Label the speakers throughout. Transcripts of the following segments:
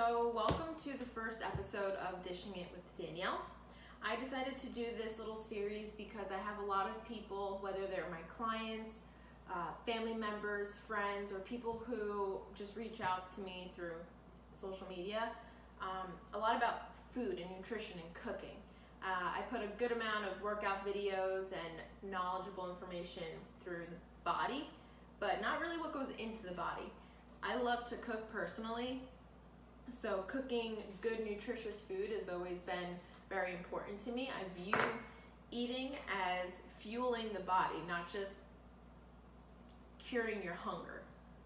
Speaker 1: So welcome to the first episode of Dishing It with Danielle. I decided to do this little series because I have a lot of people, whether they're my clients, family members, friends, or people who just reach out to me through social media, a lot about food and nutrition and cooking. I put a good amount of workout videos and knowledgeable information through the body, but not really what goes into the body. I love to cook personally, so cooking good nutritious food has always been very important to me. I view eating as fueling the body, not just curing your hunger,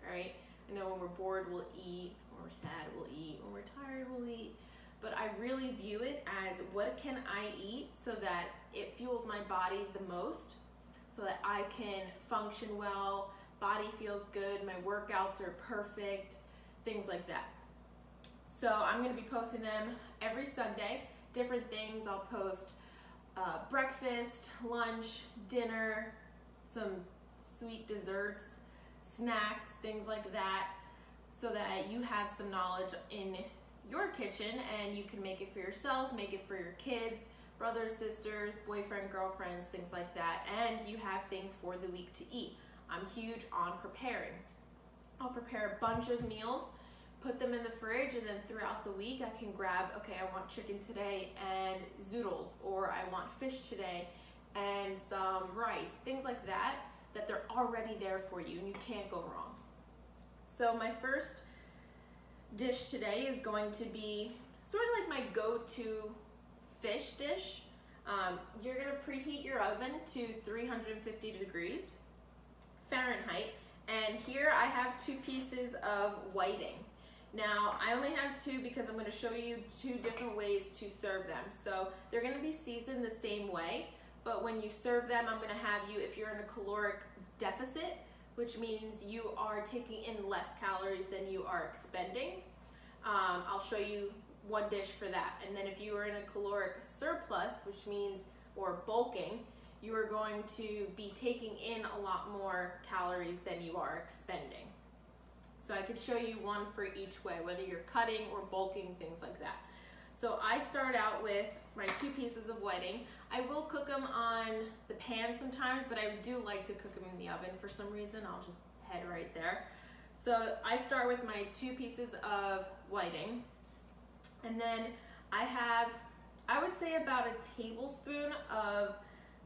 Speaker 1: right? I know when we're bored we'll eat, when we're sad we'll eat, when we're tired we'll eat, but I really view it as what can I eat so that it fuels my body the most, so that I can function well, body feels good, my workouts are perfect, things like that. So I'm going to be posting them every Sunday, different things. I'll post breakfast, lunch, dinner, some sweet desserts, snacks, things like that, so that you have some knowledge in your kitchen and you can make it for yourself, make it for your kids, brothers, sisters, boyfriend, girlfriends, things like that, and you have things for the week to eat. I'm huge on preparing. I'll prepare a bunch of meals, put them in the fridge, and then throughout the week I can grab, okay, I want chicken today and zoodles, or I want fish today and some rice, things like that, that they're already there for you and you can't go wrong. So my first dish today is going to be sort of like my go-to fish dish. You're gonna preheat your oven to 350 degrees Fahrenheit, and here I have 2 pieces of whiting. Now, I only have 2 because I'm going to show you 2 different ways to serve them. So they're going to be seasoned the same way, but when you serve them, I'm going to have you, if you're in a caloric deficit, which means you are taking in less calories than you are expending, I'll show you one dish for that. And then if you are in a caloric surplus, which means, or bulking, you are going to be taking in a lot more calories than you are expending. So I could show you one for each way, whether you're cutting or bulking, things like that. So I start out with my 2 pieces of whiting. I will cook them on the pan sometimes, but I do like to cook them in the oven for some reason. I'll just head right there. So I start with my 2 pieces of whiting, and then I have, I would say, about a tablespoon of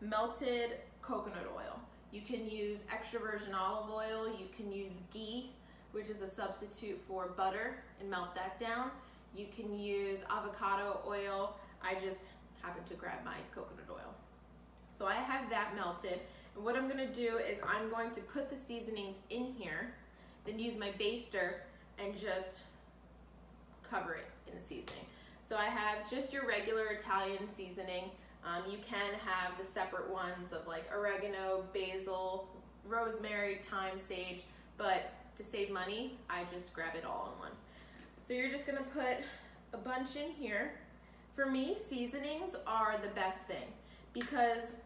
Speaker 1: melted coconut oil. You can use extra virgin olive oil, you can use ghee, which is a substitute for butter, and melt that down. You can use avocado oil. I just happen to grab my coconut oil. So I have that melted, and what I'm gonna do is I'm going to put the seasonings in here, then use my baster and just cover it in the seasoning. So I have just your regular Italian seasoning. You can have the separate ones of like oregano, basil, rosemary, thyme, sage, but to save money, I just grab it all in one. So you're just gonna put a bunch in here. For me, seasonings are the best thing because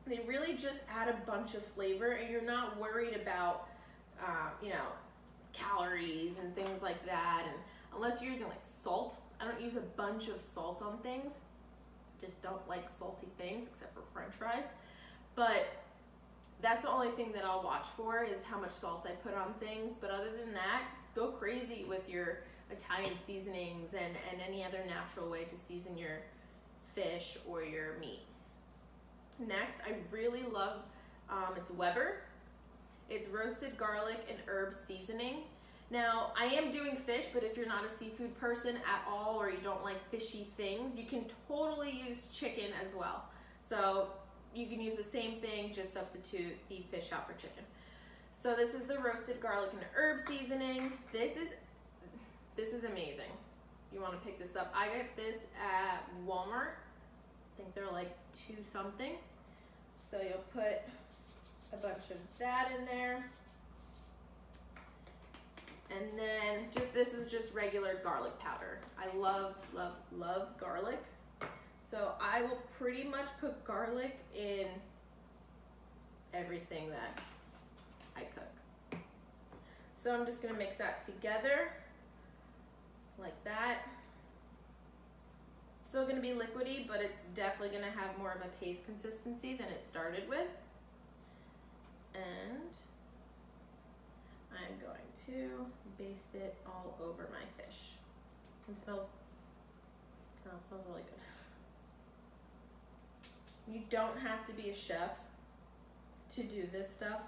Speaker 1: they really just add a bunch of flavor, and you're not worried about, calories and things like that. And unless you're using like salt, I don't use a bunch of salt on things. Just don't like salty things except for French fries. But that's the only thing that I'll watch for, is how much salt I put on things. But other than that, go crazy with your Italian seasonings and any other natural way to season your fish or your meat. Next, I really love, it's Weber. It's roasted garlic and herb seasoning. Now, I am doing fish, but if you're not a seafood person at all, or you don't like fishy things, you can totally use chicken as well. So you can use the same thing, just substitute the fish out for chicken. So this is the roasted garlic and herb seasoning. This is amazing. You want to pick this up. I got this at Walmart. I think they're like $2 something. So you'll put a bunch of that in there. And then this is just regular garlic powder. I love, love, love garlic. So I will pretty much put garlic in everything that I cook. So I'm just gonna mix that together like that. going to be liquidy, but it's definitely going to have more of a paste consistency than it started with. And I'm going to baste it all over my fish. It smells really good. You don't have to be a chef to do this stuff.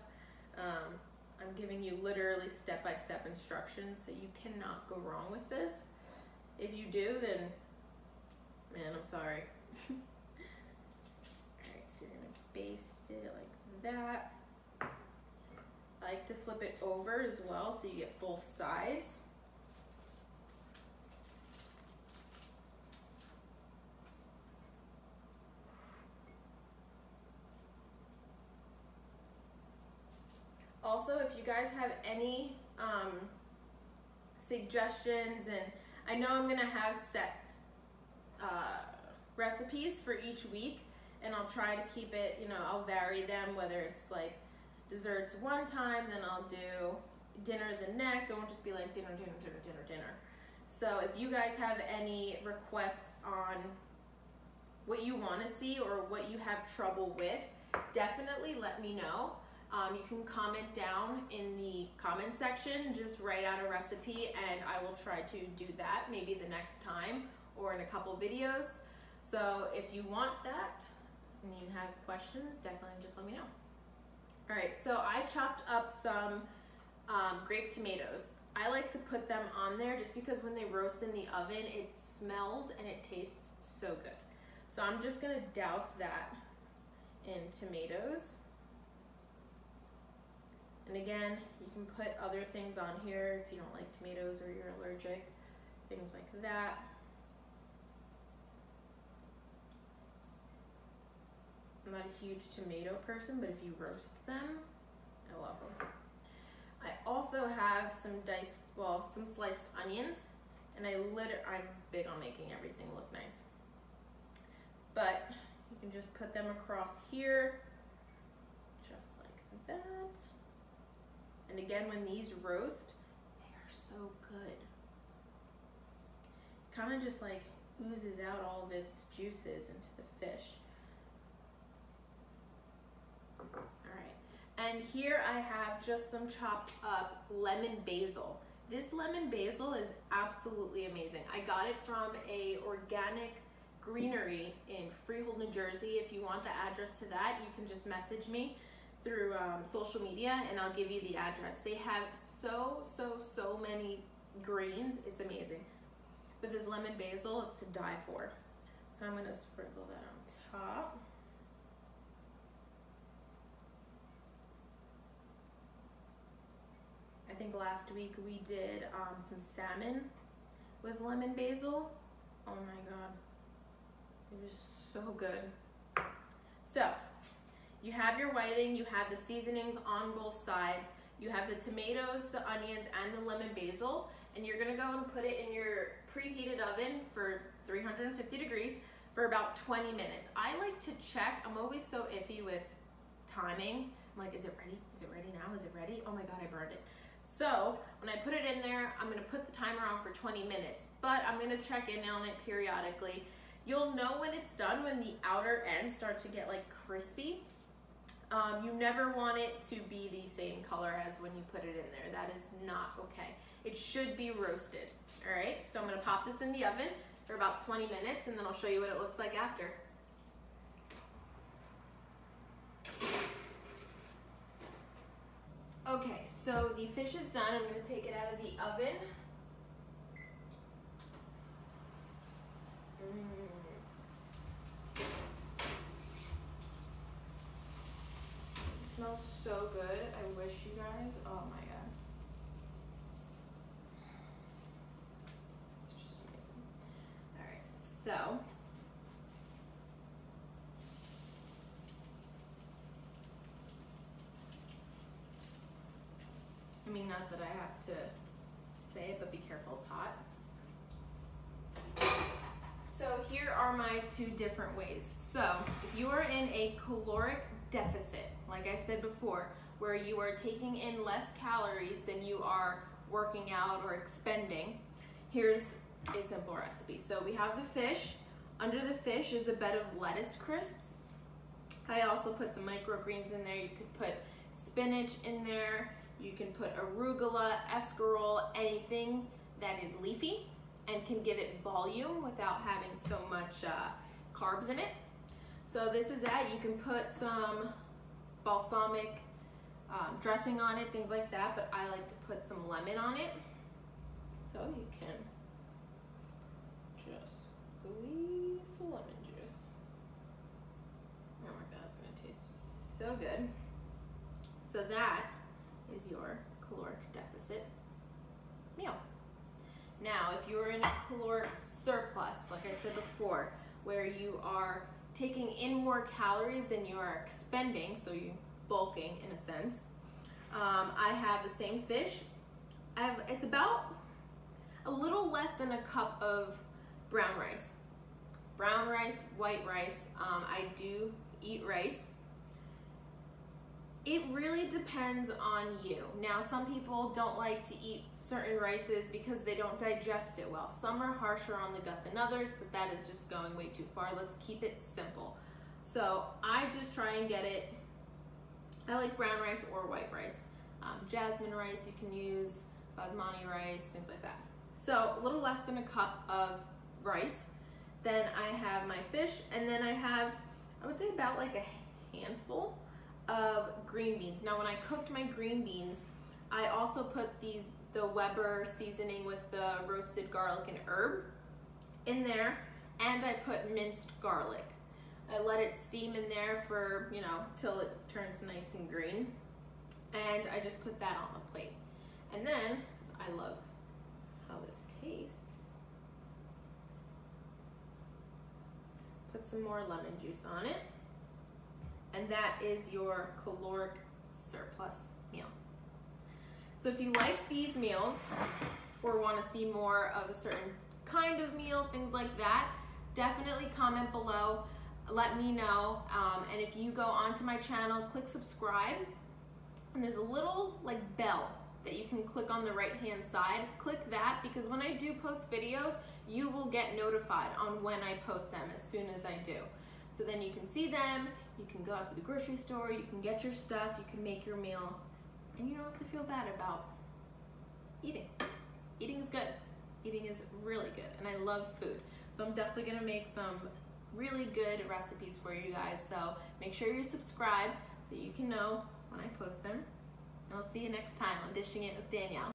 Speaker 1: I'm giving you literally step-by-step instructions, so you cannot go wrong with this. If you do, then, man, I'm sorry. Alright, so you're gonna baste it like that. I like to flip it over as well, so you get both sides. Also, if you guys have any suggestions, and I know I'm gonna have set recipes for each week, and I'll try to keep it, you know, I'll vary them, whether it's like desserts one time, then I'll do dinner the next. It won't just be like dinner. So if you guys have any requests on what you want to see or what you have trouble with, definitely let me know. You can comment down in the comment section, just write out a recipe, and I will try to do that maybe the next time or in a couple videos. So if you want that and you have questions, definitely just let me know. All right, so I chopped up some grape tomatoes. I like to put them on there just because when they roast in the oven, it smells and it tastes so good. So I'm just gonna douse that in tomatoes. And again, you can put other things on here if you don't like tomatoes or you're allergic, things like that. I'm not a huge tomato person, but if you roast them, I love them. I also have some some sliced onions, and I'm big on making everything look nice. But you can just put them across here, just like that. And again, when these roast, they are so good. Kind of just like oozes out all of its juices into the fish. Alright, and here I have just some chopped up lemon basil. This lemon basil is absolutely amazing. I got it from a organic greenery in Freehold, New Jersey. If you want the address to that, you can just message me through social media and I'll give you the address. They have so many greens. It's amazing. But this lemon basil is to die for. So I'm gonna sprinkle that on top. I think last week we did some salmon with lemon basil. Oh my God, it was so good. So you have your whiting, you have the seasonings on both sides, you have the tomatoes, the onions, and the lemon basil, and you're gonna go and put it in your preheated oven for 350 degrees for about 20 minutes. I like to check, I'm always so iffy with timing. I'm like, is it ready? Is it ready now? Is it ready? Oh my God, I burned it. So when I put it in there, I'm gonna put the timer on for 20 minutes, but I'm gonna check in on it periodically. You'll know when it's done when the outer ends start to get like crispy. You never want it to be the same color as when you put it in there. That is not okay. It should be roasted. All right, so I'm gonna pop this in the oven for about 20 minutes and then I'll show you what it looks like after. Okay, so the fish is done. I'm gonna take it out of the oven. It smells so good. I wish you guys, oh my God. It's just amazing. All right, so. I mean, not that I have to say it, but be careful, it's hot. So here are my two different ways. So if you are in a caloric deficit, like I said before, where you are taking in less calories than you are working out or expending, here's a simple recipe. So we have the fish. Under the fish is a bed of lettuce crisps. I also put some microgreens in there. You could put spinach in there. You can put arugula, escarole, anything that is leafy and can give it volume without having so much carbs in it. So this is that. You can put some balsamic dressing on it, things like that, but I like to put some lemon on it. So you can just squeeze the lemon juice. Oh my god, it's gonna taste so good. So that is your caloric deficit meal. Now, if you're in a caloric surplus, like I said before, where you are taking in more calories than you are expending, so you're bulking in a sense, I have the same fish. It's about a little less than a cup of brown rice. Brown rice, white rice. I do eat rice. It really depends on you. Now, some people don't like to eat certain rices because they don't digest it well. Some are harsher on the gut than others, but that is just going way too far. Let's keep it simple. So I just try and get it. I like brown rice or white rice. Jasmine rice you can use, basmati rice, things like that. So a little less than a cup of rice. Then I have my fish, and then I have, I would say about like a handful of green beans. Now when I cooked my green beans, I also put the Weber seasoning with the roasted garlic and herb in there, and I put minced garlic. I let it steam in there for, till it turns nice and green, and I just put that on the plate. And then, because I love how this tastes, put some more lemon juice on it. And that is your caloric surplus meal. So if you like these meals or want to see more of a certain kind of meal, things like that, definitely comment below. Let me know. And if you go onto my channel, click subscribe. And there's a little bell that you can click on the right hand side. Click that, because when I do post videos, you will get notified on when I post them as soon as I do. So then you can see them, you can go out to the grocery store, you can get your stuff, you can make your meal, and you don't have to feel bad about eating. Eating is good. Eating is really good, and I love food. So I'm definitely gonna make some really good recipes for you guys. So make sure you subscribe so you can know when I post them. And I'll see you next time on Dishing It with Danielle.